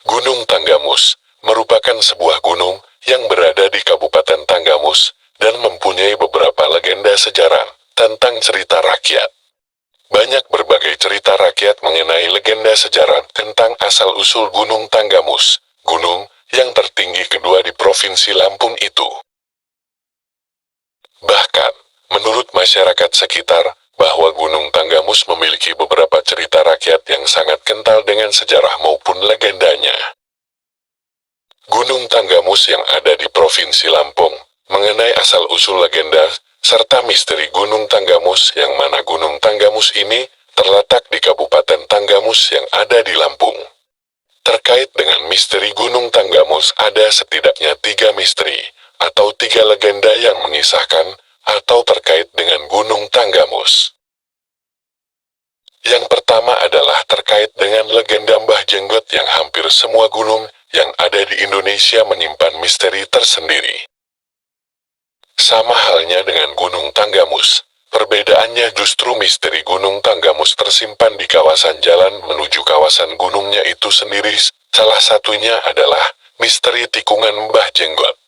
Gunung Tanggamus merupakan sebuah gunung yang berada di Kabupaten Tanggamus dan mempunyai beberapa legenda sejarah tentang cerita rakyat. Banyak berbagai cerita rakyat mengenai legenda sejarah tentang asal-usul Gunung Tanggamus, gunung yang tertinggi kedua di Provinsi Lampung itu. Bahkan, menurut masyarakat sekitar, bahwa Gunung Tanggamus memiliki beberapa cerita rakyat yang sangat kental dengan sejarah maupun legendanya. Gunung Tanggamus yang ada di Provinsi Lampung, mengenai asal-usul legenda, serta misteri Gunung Tanggamus yang mana Gunung Tanggamus ini terletak di Kabupaten Tanggamus yang ada di Lampung. Terkait dengan misteri Gunung Tanggamus ada setidaknya 3 misteri, atau 3 legenda yang mengisahkan, atau terkait dengan Gunung Tanggamus. Yang pertama adalah terkait dengan legenda Mbah Jenggot yang hampir semua gunung yang ada di Indonesia menyimpan misteri tersendiri. Sama halnya dengan Gunung Tanggamus, perbedaannya justru misteri Gunung Tanggamus tersimpan di kawasan jalan menuju kawasan gunungnya itu sendiri. Salah satunya adalah misteri tikungan Mbah Jenggot.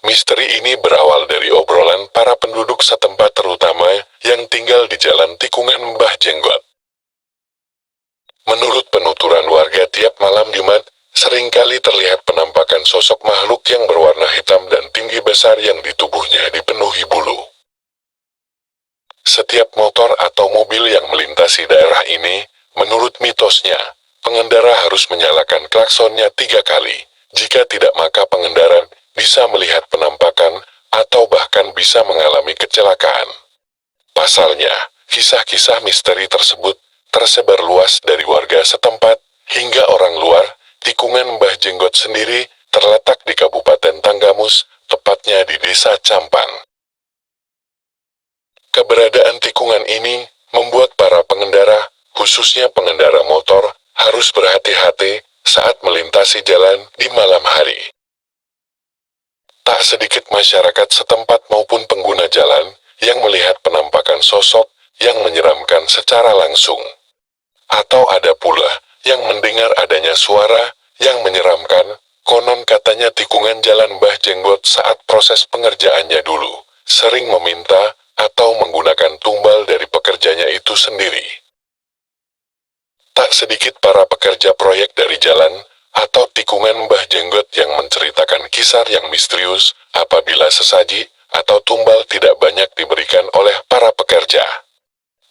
Misteri ini berawal dari obrolan para penduduk setempat terutama yang tinggal di jalan tikungan Mbah Jenggot. Menurut penuturan warga tiap malam Jumat, seringkali terlihat penampakan sosok makhluk yang berwarna hitam dan tinggi besar yang di tubuhnya dipenuhi bulu. Setiap motor atau mobil yang melintasi daerah ini, menurut mitosnya, pengendara harus menyalakan klaksonnya 3 kali. Jika tidak maka pengendara bisa melihat penampakan atau bahkan bisa mengalami kecelakaan. Pasalnya, kisah-kisah misteri tersebut tersebar luas dari warga setempat hingga orang luar. Tikungan Mbah Jenggot sendiri terletak di Kabupaten Tanggamus, tepatnya di Desa Campan. Keberadaan tikungan ini membuat para pengendara, khususnya pengendara motor, harus berhati-hati saat melintasi jalan di malam hari. Tak sedikit masyarakat setempat maupun pengguna jalan yang melihat penampakan sosok yang menyeramkan secara langsung. Atau ada pula yang mendengar adanya suara yang menyeramkan, konon katanya tikungan jalan Mbah Jenggot saat proses pengerjaannya dulu, sering meminta atau menggunakan tumbal dari pekerjanya itu sendiri. Tak sedikit para pekerja proyek dari jalan atau tikungan Mbah Jenggot yang menceritakan kisah yang misterius apabila sesaji atau tumbal tidak banyak diberikan oleh para pekerja.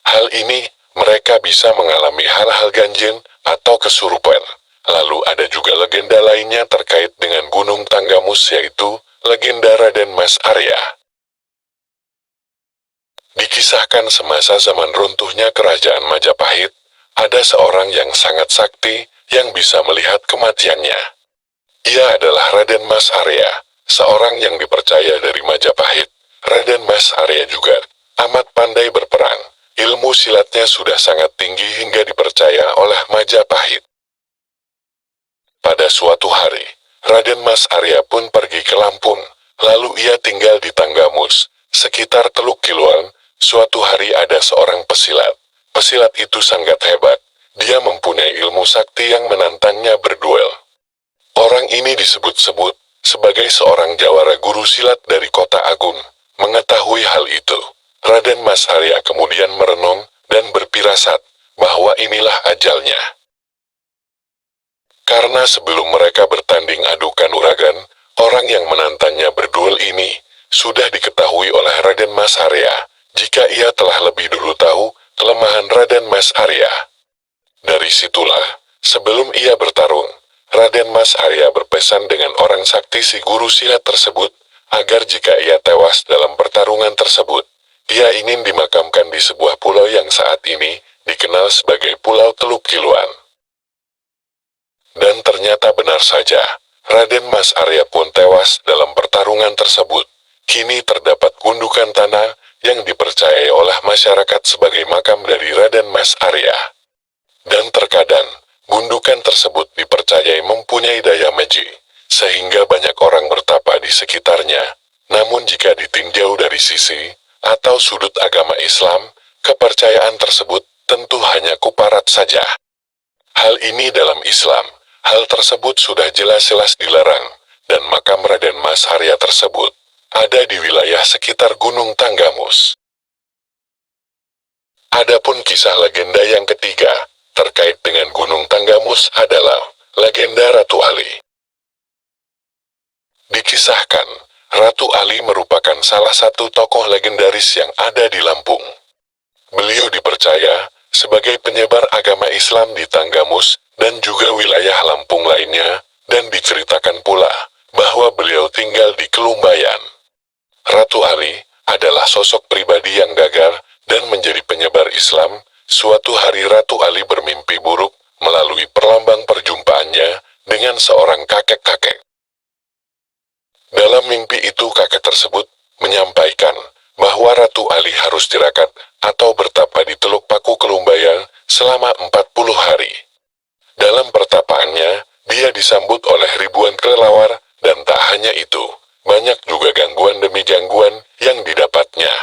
Hal ini, mereka bisa mengalami hal-hal ganjil atau kesurupan. Lalu ada juga legenda lainnya terkait dengan Gunung Tanggamus yaitu legenda Raden Mas Arya. Dikisahkan semasa zaman runtuhnya kerajaan Majapahit, ada seorang yang sangat sakti yang bisa melihat kematiannya. Ia adalah Raden Mas Arya, seorang yang dipercaya dari Majapahit. Raden Mas Arya juga amat pandai berperang. Ilmu silatnya sudah sangat tinggi hingga dipercaya oleh Majapahit. Pada suatu hari, Raden Mas Arya pun pergi ke Lampung, lalu ia tinggal di Tanggamus, sekitar Teluk Kiluan. Suatu hari ada seorang pesilat. Pesilat itu sangat hebat, dia mempunyai ilmu sakti yang menantangnya berduel. Orang ini disebut-sebut sebagai seorang jawara guru silat dari Kota Agung. Mengetahui hal itu, Raden Mas Arya kemudian merenung dan berpirasat bahwa inilah ajalnya. Karena sebelum mereka bertanding adu kanuragan, orang yang menantangnya berduel ini sudah diketahui oleh Raden Mas Arya, jika ia telah lebih dulu tahu kelemahan Raden Mas Arya. Dari situlah, sebelum ia bertarung, Raden Mas Arya berpesan dengan orang sakti si guru silat tersebut, agar jika ia tewas dalam pertarungan tersebut, ia ingin dimakamkan di sebuah pulau yang saat ini dikenal sebagai Pulau Teluk Kiluan. Dan ternyata benar saja, Raden Mas Arya pun tewas dalam pertarungan tersebut. Kini terdapat gundukan tanah yang dipercayai oleh masyarakat sebagai makam dari Raden Mas Arya. Dan terkadang, gundukan tersebut dipercayai mempunyai daya magic, sehingga banyak orang bertapa di sekitarnya. Namun jika ditinjau dari sisi atau sudut agama Islam, kepercayaan tersebut tentu hanya kuparat saja. Hal ini dalam Islam Hal tersebut sudah jelas-jelas dilarang, dan makam Raden Mas Arya tersebut ada di wilayah sekitar Gunung Tanggamus. Adapun kisah legenda yang ketiga, terkait dengan Gunung Tanggamus adalah legenda Ratu Ali. Dikisahkan, Ratu Ali merupakan salah satu tokoh legendaris yang ada di Lampung. Beliau dipercaya sebagai penyebar agama Islam di Tanggamus dan juga wilayah Lampung lainnya, dan diceritakan pula bahwa beliau tinggal di Kelumbayan. Ratu Ali adalah sosok pribadi yang gagal dan menjadi penyebar Islam. Suatu hari Ratu Ali bermimpi buruk melalui perlambang perjumpaannya dengan seorang kakek-kakek. Dalam mimpi itu kakek tersebut menyampaikan bahwa Ratu Ali harus tirakat atau bertapa di Teluk Paku Kelumbayan selama 40 hari. Dalam pertapaannya, dia disambut oleh ribuan kelelawar, dan tak hanya itu, banyak juga gangguan demi gangguan yang didapatnya.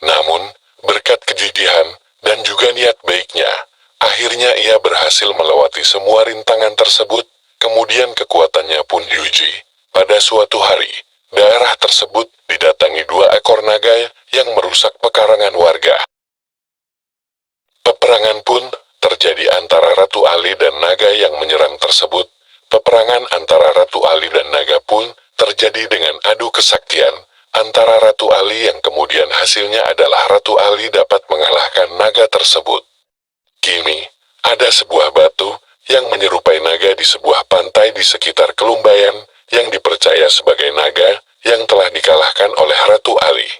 Namun, berkat kegigihan dan juga niat baiknya, akhirnya ia berhasil melewati semua rintangan tersebut. Kemudian kekuatannya pun diuji. Pada suatu hari, daerah tersebut didatangi 2 ekor naga yang merusak pekarangan warga. Peperangan pun terjadi antara Ratu Ali dan naga yang menyerang tersebut. Peperangan antara Ratu Ali dan naga pun terjadi dengan adu kesaktian antara Ratu Ali yang kemudian hasilnya adalah Ratu Ali dapat mengalahkan naga tersebut. Kini, ada sebuah batu yang menyerupai naga di sebuah pantai di sekitar Kelumbayan yang dipercaya sebagai naga yang telah dikalahkan oleh Ratu Ali.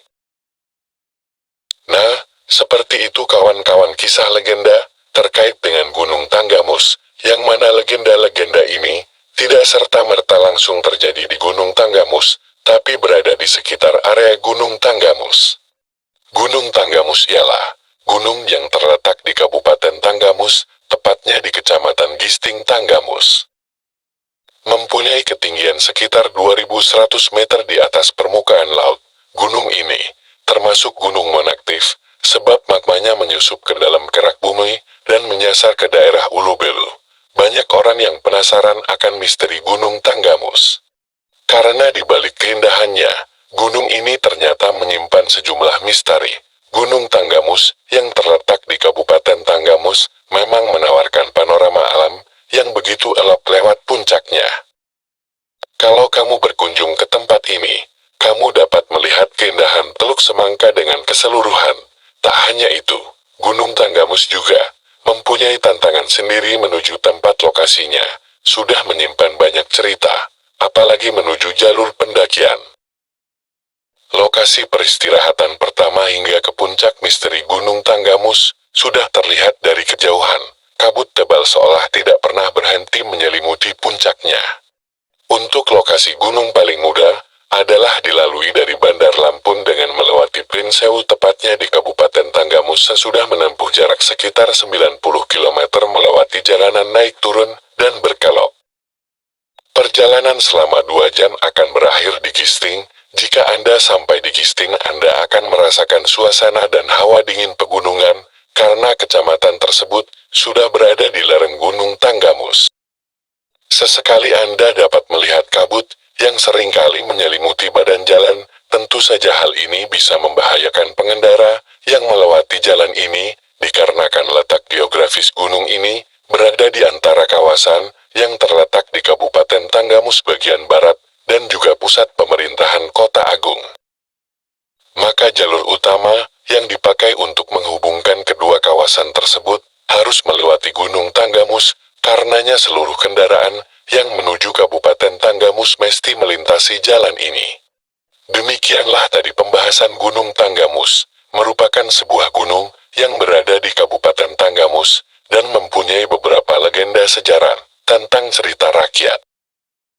Nah, seperti itu kawan-kawan kisah legenda terkait dengan Gunung Tanggamus, yang mana legenda-legenda ini tidak serta-merta langsung terjadi di Gunung Tanggamus, tapi berada di sekitar area Gunung Tanggamus. Gunung Tanggamus ialah gunung yang terletak di Kabupaten Tanggamus, tepatnya di Kecamatan Gisting, Tanggamus. Mempunyai ketinggian sekitar 2.100 meter di atas permukaan laut. Gunung ini termasuk gunung non-aktif, sebab magmanya menyusup ke dalam kerak bumi dan menyasar ke daerah Ulubelu. Banyak orang yang penasaran akan misteri Gunung Tanggamus. Karena di balik keindahannya, gunung ini ternyata menyimpan sejumlah misteri. Gunung Tanggamus yang terletak di Kabupaten Tanggamus memang menawarkan panorama alam yang begitu elok lewat puncaknya. Kalau kamu berkunjung ke tempat ini, kamu dapat melihat keindahan Teluk Semangka dengan keseluruhan. Tak hanya itu, Gunung Tanggamus juga mempunyai tantangan sendiri menuju tempat lokasinya. Sudah menyimpan banyak cerita, apalagi menuju jalur pendakian. Lokasi peristirahatan pertama hingga ke puncak misteri Gunung Tanggamus sudah terlihat dari kejauhan. Kabut tebal seolah tidak pernah berhenti menyelimuti puncaknya. Untuk lokasi gunung paling mudah adalah dilalui dari Bandar Lampung dengan melewati Prinsewu, tepatnya di Kabupaten Tanggamus. Sesudah menempuh jarak sekitar 90 km melewati jalanan naik turun dan berkelok. Perjalanan selama 2 jam akan berakhir di Gisting. Jika Anda sampai di Gisting, Anda akan merasakan suasana dan hawa dingin pegunungan, karena kecamatan tersebut sudah berada di lereng Gunung Tanggamus. Sesekali Anda dapat melihat kabut yang seringkali menyelimuti badan jalan. Tentu saja hal ini bisa membahayakan pengendara yang melewati jalan ini, dikarenakan letak geografis gunung ini berada di antara kawasan yang terletak di Kabupaten Tanggamus bagian barat dan juga pusat pemerintahan Kota Agung. Maka jalur utama yang dipakai untuk menghubungkan kedua kawasan tersebut harus melewati Gunung Tanggamus. Karenanya seluruh kendaraan yang menuju Kabupaten Tanggamus mesti melintasi jalan ini. Demikianlah tadi pembahasan Gunung Tanggamus, merupakan sebuah gunung yang berada di Kabupaten Tanggamus dan mempunyai beberapa legenda sejarah tentang cerita rakyat.